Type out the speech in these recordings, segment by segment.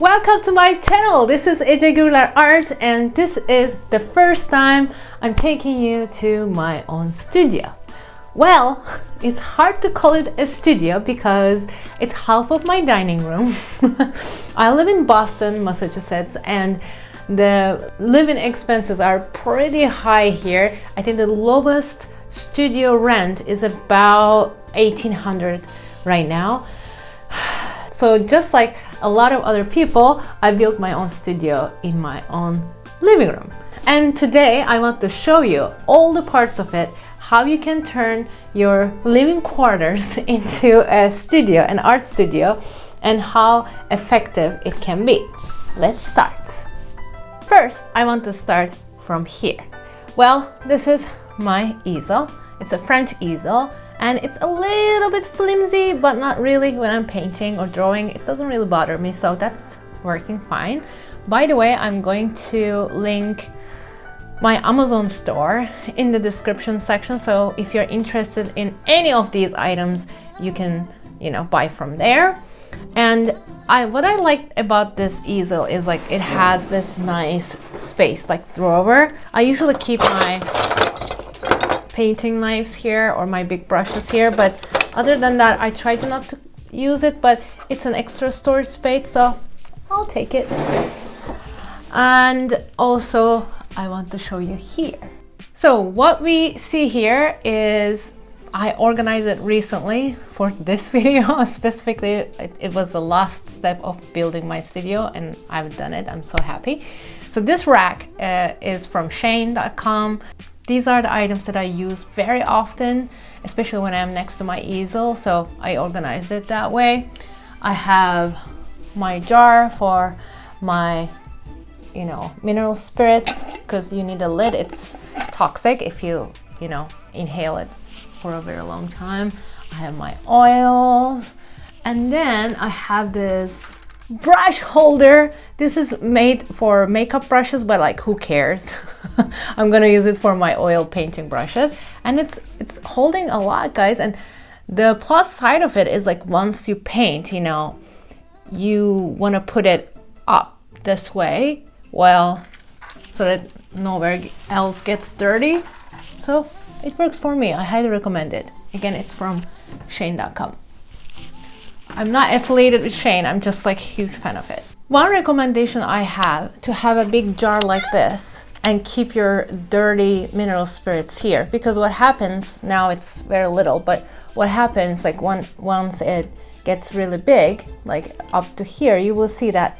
Welcome to my channel. This is Ece Gurler Art, and this is the first time I'm taking you to my own studio. Well, it's hard to call it a studio because it's half of my dining room. I live in Boston, Massachusetts, and the living expenses are pretty high here. I think the lowest studio rent is about $1,800 right now. So just like a lot of other people, I built my own studio in my own living room. And today I want to show you all the parts of it, how you can turn your living quarters into a studio, an art studio, and how effective it can be. Let's start. First, I want to start from here. Well, this is my easel. It's a French easel. And it's a little bit flimsy, but not really. When I'm painting or drawing, it doesn't really bother me, so that's working fine. By the way, I'm going to link my Amazon store in the description section, so if you're interested in any of these items, you can, buy from there. And what I liked about this easel is like it has this nice space, like drawer. I usually keep my painting knives here or my big brushes here, but other than that I try to not to use it, but it's an extra storage space, so I'll take it. And also I want to show you here. So what we see here is I organized it recently for this video. Specifically, it was the last step of building my studio and I've done it. I'm so happy. So this rack is from Shane.com. These are the items that I use very often, especially when I'm next to my easel, so I organized it that way. I have my jar for my, mineral spirits, because you need a lid. It's toxic if you, inhale it for a very long time. I have my oils, and then I have this brush holder. This is made for makeup brushes, but like who cares? I'm gonna use it for my oil painting brushes, and it's holding a lot, guys. And the plus side of it is like once you paint, you want to put it up this way, well, so that nowhere else gets dirty. So it works for me. I highly recommend it. Again, it's from Shane.com. I'm not affiliated with Shane, I'm just like a huge fan of it. One recommendation I have to have a big jar like this and keep your dirty mineral spirits here, because what happens, now it's very little, but what happens like once it gets really big, like up to here, you will see that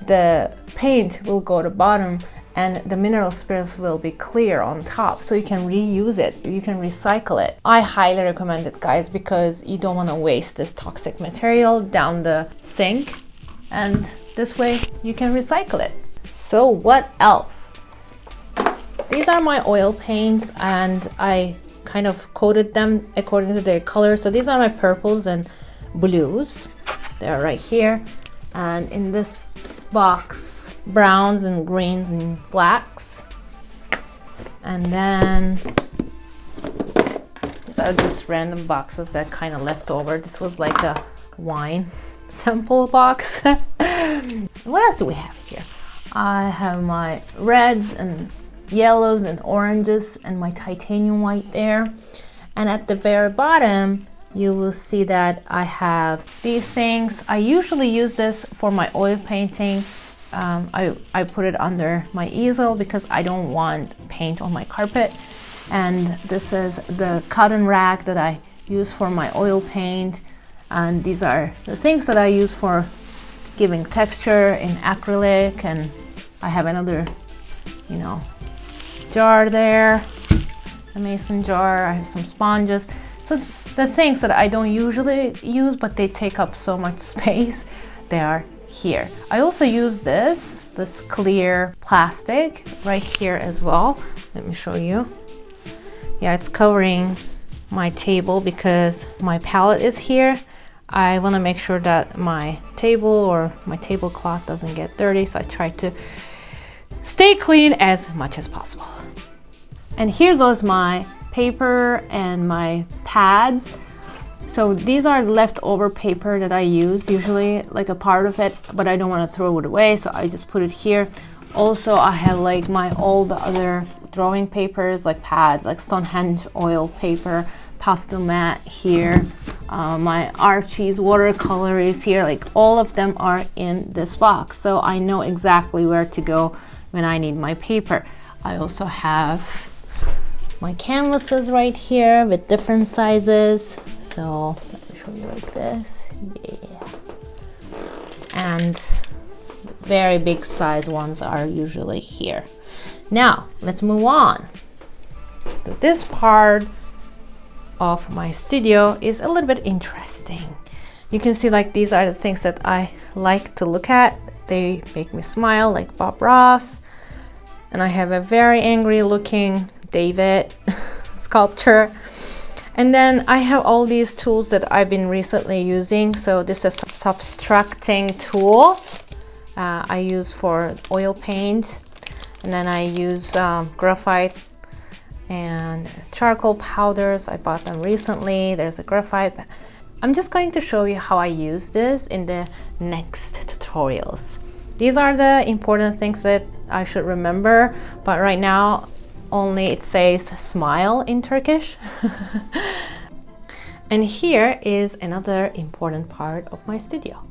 the paint will go to bottom and the mineral spirits will be clear on top, so you can reuse it, you can recycle it. I highly recommend it, guys, because you don't want to waste this toxic material down the sink, and this way you can recycle it. So what else? These are my oil paints, and I kind of coated them according to their color. So these are my purples and blues. They're right here, and in this box, browns and greens and blacks. And then these are just random boxes that kind of left over. This was like a wine sample box. What else do we have here? I have my reds and yellows and oranges and my titanium white there. And at the very bottom, you will see that I have these things. I usually use this for my oil painting. I put it under my easel because I don't want paint on my carpet. And this is the cotton rag that I use for my oil paint. And these are the things that I use for giving texture in acrylic. And I have another, jar there, a mason jar. I have some sponges. So the things that I don't usually use, but they take up so much space, they are here. I also use this clear plastic right here as well. Let me show you. Yeah, it's covering my table because my palette is here. I want to make sure that my table or my tablecloth doesn't get dirty, so I try to stay clean as much as possible. And here goes my paper and my pads. So these are leftover paper that I use, usually like a part of it, but I don't want to throw it away, so I just put it here. Also, I have like my old other drawing papers, like pads, like Stonehenge oil paper, pastel mat here, my Archie's watercolor is here, like all of them are in this box, so I know exactly where to go when I need my paper. I also have my canvases right here with different sizes, so let me show you like this. Yeah. And very big size ones are usually here. Now let's move on. So this part of my studio is a little bit interesting. You can see like these are the things that I like to look at. They make me smile, like Bob Ross. And I have a very angry looking David sculpture. And then I have all these tools that I've been recently using. So this is a subtracting tool I use for oil paint. And then I use graphite and charcoal powders. I bought them recently. There's a graphite. I'm just going to show you how I use this in the next tutorials. These are the important things that I should remember, but right now only it says smile in Turkish. And here is another important part of my studio.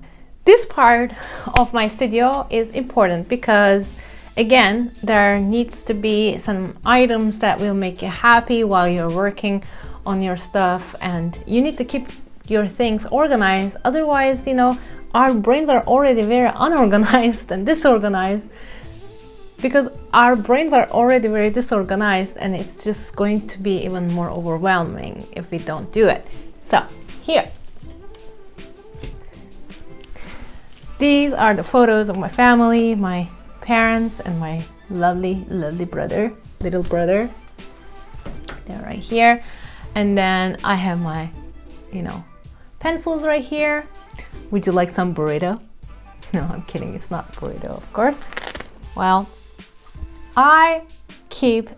This part of my studio is important because, again, there needs to be some items that will make you happy while you're working on your stuff, and you need to keep your things organized. Otherwise, you know, our brains are already very unorganized and disorganized, because our brains are already very disorganized, and it's just going to be even more overwhelming if we don't do it. So here, these are the photos of my family, my parents, and my lovely brother, little brother. They're right here. And then I have my, you know, pencils right here. Would you like some burrito? No, I'm kidding, it's not burrito, of course. Well, I keep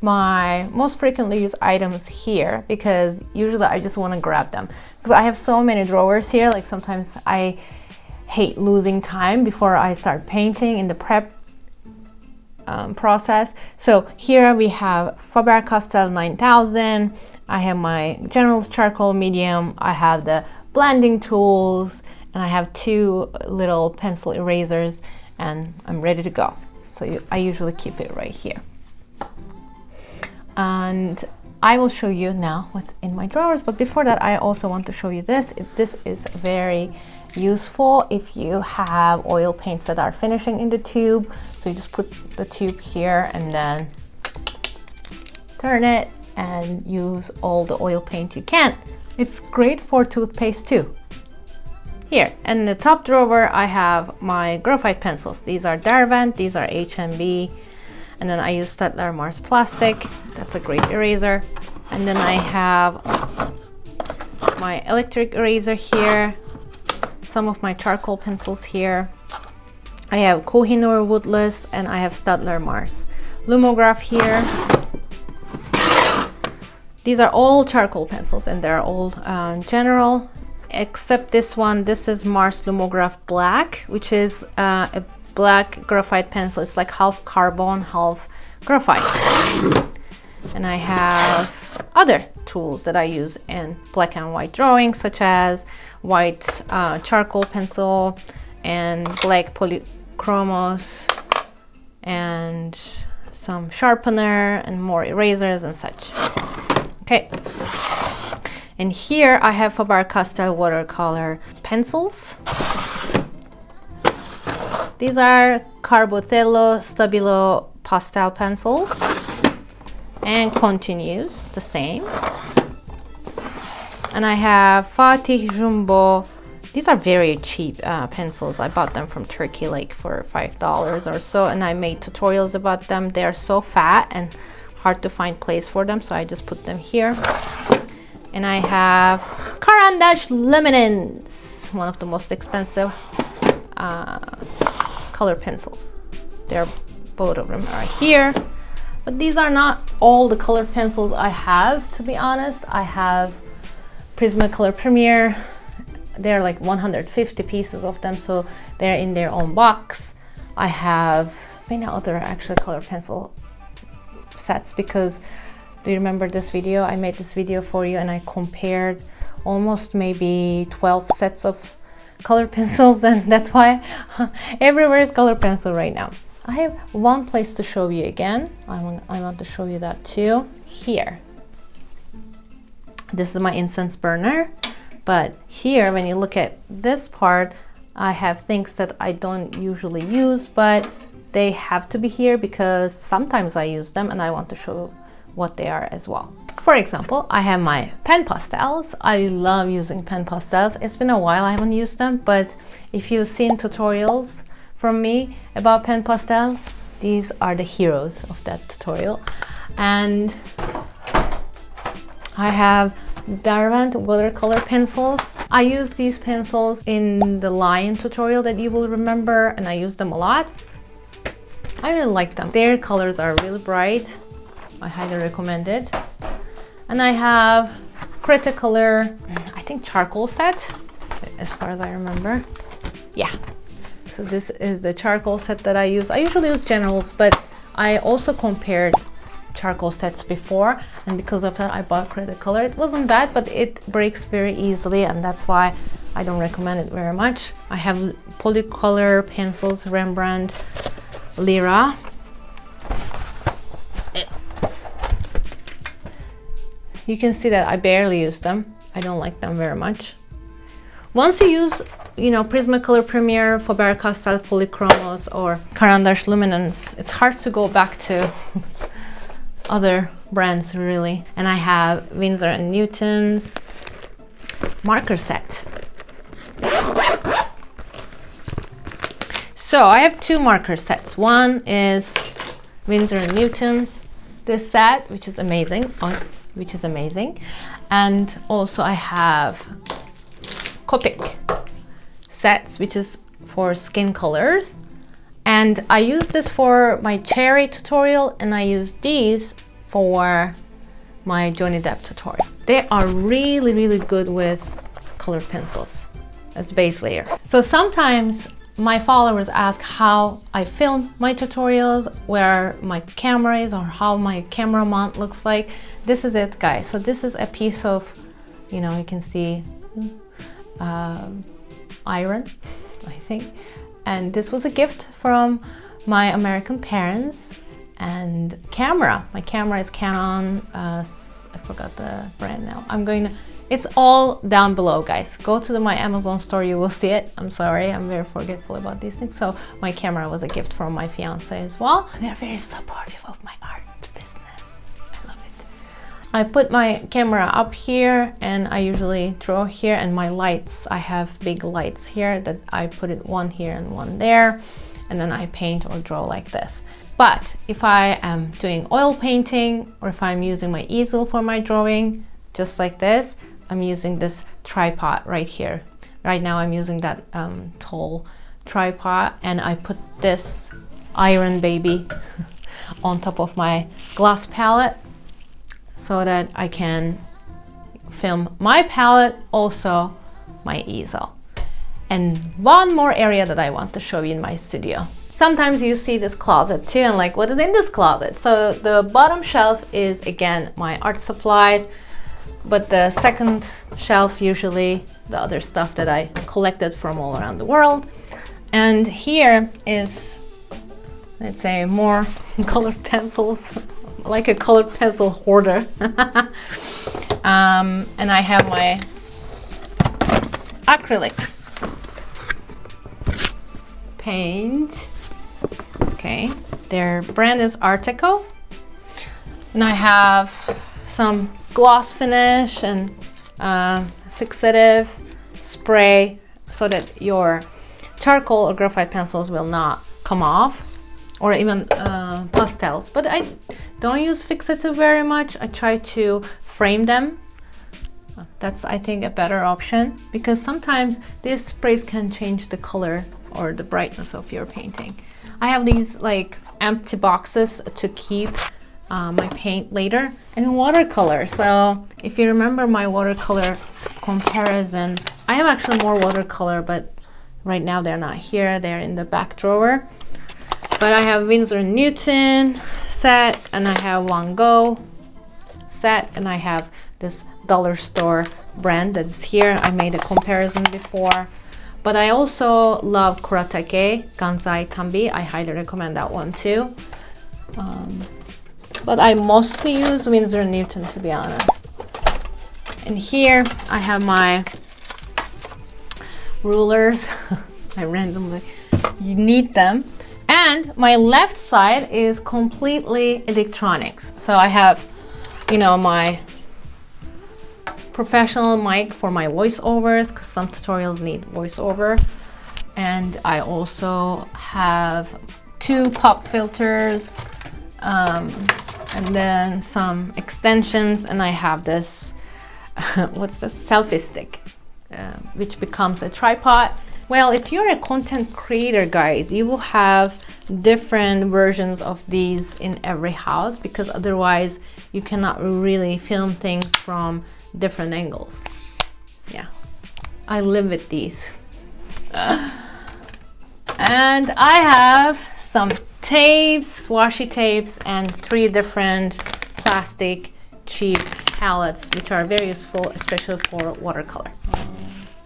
my most frequently used items here because usually I just want to grab them, because I have so many drawers here. Like sometimes I hate losing time before I start painting in the prep process. So here we have Faber-Castell 9000. I have my General's charcoal medium. I have the blending tools, and I have 2 little pencil erasers, and I'm ready to go. So I usually keep it right here. And I will show you now what's in my drawers, but before that I also want to show you this. This is very useful if you have oil paints that are finishing in the tube. So you just put the tube here and then turn it and use all the oil paint you can. It's great for toothpaste too. Here in the top drawer I have my graphite pencils. These are Derwent, these are HMB, and then I use Staedtler Mars plastic. That's a great eraser. And then I have my electric eraser here, some of my charcoal pencils here. I have Kohinoor woodless, and I have Staedtler Mars Lumograph here. These are all charcoal pencils, and they're all general, except this one. This is Mars Lumograph Black, which is a black graphite pencil. It's like half carbon, half graphite. And I have other tools that I use in black and white drawing, such as white charcoal pencil and black polychromos and some sharpener and more erasers and such. Okay. And here I have Faber-Castell watercolor pencils. These are Carbothello Stabilo pastel pencils, and continues the same. And I have Fatih Jumbo. These are very cheap pencils. I bought them from Turkey like for $5 or so, and I made tutorials about them. They are so fat and hard to find place for them, so I just put them here. And I have Carandash Luminance, one of the most expensive color pencils. They're both of them are here, but these are not all the color pencils I have, to be honest. I have Prismacolor Premier. There are like 150 pieces of them, so they're in their own box. I have many other actual color pencil sets, because do you remember this video? I made this video for you and I compared almost maybe 12 sets of color pencils, and that's why everywhere is color pencil right now. I have one place to show you again. I want to show you that too. Here. This is my incense burner. But here, when you look at this part, I have things that I don't usually use, but they have to be here because sometimes I use them and I want to show what they are as well. For example, I have my pen pastels. I love using pen pastels. It's been a while I haven't used them, but if you've seen tutorials from me about pen pastels, these are the heroes of that tutorial. And I have Darwent watercolor pencils. I use these pencils in the lion tutorial that you will remember, and I use them a lot. I really like them. Their colors are really bright. I highly recommend it. And I have Cretacolor, I think charcoal set, as far as I remember. Yeah. So this is the charcoal set that I use. I usually use generals, but I also compared charcoal sets before, and because of that I bought Cretacolor. It wasn't bad, but it breaks very easily, and that's why I don't recommend it very much. I have Polycolor pencils, Rembrandt, Lyra. You can see that I barely use them. I don't like them very much. Once you use, Prismacolor Premier, Faber-Castell Polychromos, or Caran d'Ache Luminance, it's hard to go back to other brands really. And I have Winsor & Newton's marker set. So I have two marker sets. One is Winsor & Newton's, this set, which is amazing. And also I have Copic sets, which is for skin colors. And I use this for my cherry tutorial, and I use these for my Johnny Depp tutorial. They are really, really good with colored pencils as the base layer. So sometimes my followers ask how I film my tutorials, where my camera is, or how my camera mount looks like. This is it, guys. So this is a piece of, you can see iron, I think. And this was a gift from my American parents. And camera. My camera is Canon. I forgot the brand now. It's all down below, guys. Go to my Amazon store, you will see it. I'm sorry, I'm very forgetful about these things. So my camera was a gift from my fiance as well. They're very supportive of my art business. I love it. I put my camera up here, and I usually draw here, and my lights, I have big lights here that I put it one here and one there, and then I paint or draw like this. But if I am doing oil painting, or if I'm using my easel for my drawing, just like this, I'm using this tripod right here. Right now I'm using that tall tripod, and I put this iron baby on top of my glass palette so that I can film my palette, also my easel. And one more area that I want to show you in my studio. Sometimes you see this closet too, and like, what is in this closet? So the bottom shelf is again my art supplies, but the second shelf usually the other stuff that I collected from all around the world. And here is, let's say, more colored pencils, like a colored pencil hoarder. And I have my acrylic paint. Okay, their brand is Arteco. And I have some gloss finish and fixative spray so that your charcoal or graphite pencils will not come off, or even pastels. But I don't use fixative very much. I try to frame them. That's, I think, a better option, because sometimes these sprays can change the color or the brightness of your painting. I have these like empty boxes to keep my paint later. And watercolor. So if you remember my watercolor comparisons, I have actually more watercolor, but right now they're not here. They're in the back drawer. But I have Winsor & Newton set, and I have Van Gogh set, and I have this dollar store brand that's here. I made a comparison before. But I also love Kuretake Gansai Tambi. I highly recommend that one too. But I mostly use Winsor & Newton, to be honest. And here I have my rulers. I randomly need them. And my left side is completely electronics. So I have, you know, my professional mic for my voiceovers, because some tutorials need voiceover. And I also have 2 pop filters, and then some extensions, and I have this what's this, selfie stick, which becomes a tripod. Well, if you're a content creator, guys, you will have different versions of these in every house, because otherwise you cannot really film things from different angles. Yeah, I live with these. And I have some tapes, washi tapes, and 3 different plastic cheap palettes, which are very useful, especially for watercolor.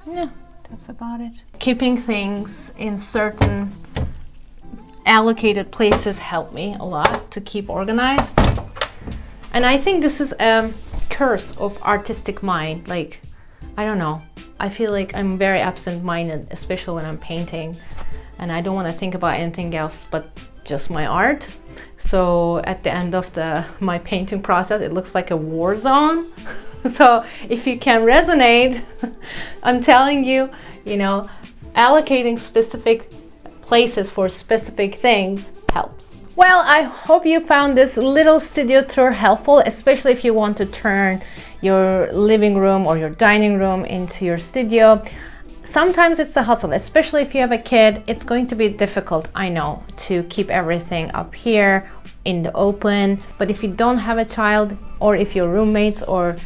Yeah, that's about it. Keeping things in certain allocated places help me a lot to keep organized. And I think this is a curse of artistic mind. Like, I don't know, I feel like I'm very absent-minded, especially when I'm painting, and I don't want to think about anything else but just my art. So at the end of my painting process, it looks like a war zone. So if you can resonate, I'm telling you, you know, allocating specific places for specific things helps. Well, I hope you found this little studio tour helpful, especially if you want to turn your living room or your dining room into your studio. Sometimes it's a hustle, especially if you have a kid. It's going to be difficult, I know, to keep everything up here in the open. But if you don't have a child, or if your roommates or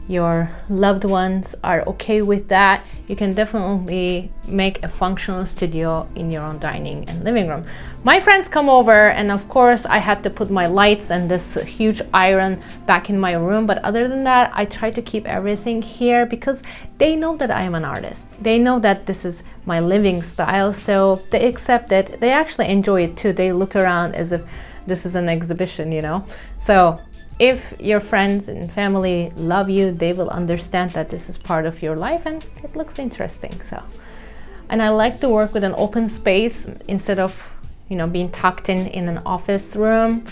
your loved ones are okay with that, you can definitely make a functional studio in your own dining and living room. My friends come over, and of course I had to put my lights and this huge iron back in my room, but other than that, I try to keep everything here because they know that I am an artist. They know that this is my living style, so they accept it. They actually enjoy it too. They look around as if this is an exhibition, you know. So if your friends and family love you, they will understand that this is part of your life and it looks interesting. So, and I like to work with an open space instead of, you know, being tucked in an office room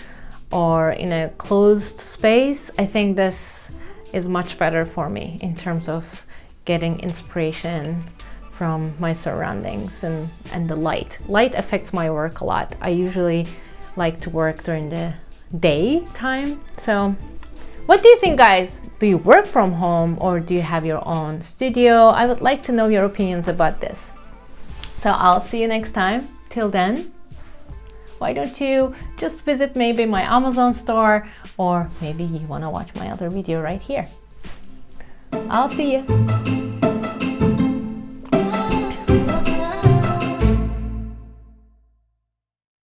or in a closed space. I think this is much better for me in terms of getting inspiration from my surroundings and the light. Light affects my work a lot. I usually like to work during the daytime. So what do you think, guys? Do you work from home or do you have your own studio? I would like to know your opinions about this. So I'll see you next time. Till then, why don't you just visit maybe my Amazon store, or maybe you want to watch my other video right here. I'll see you.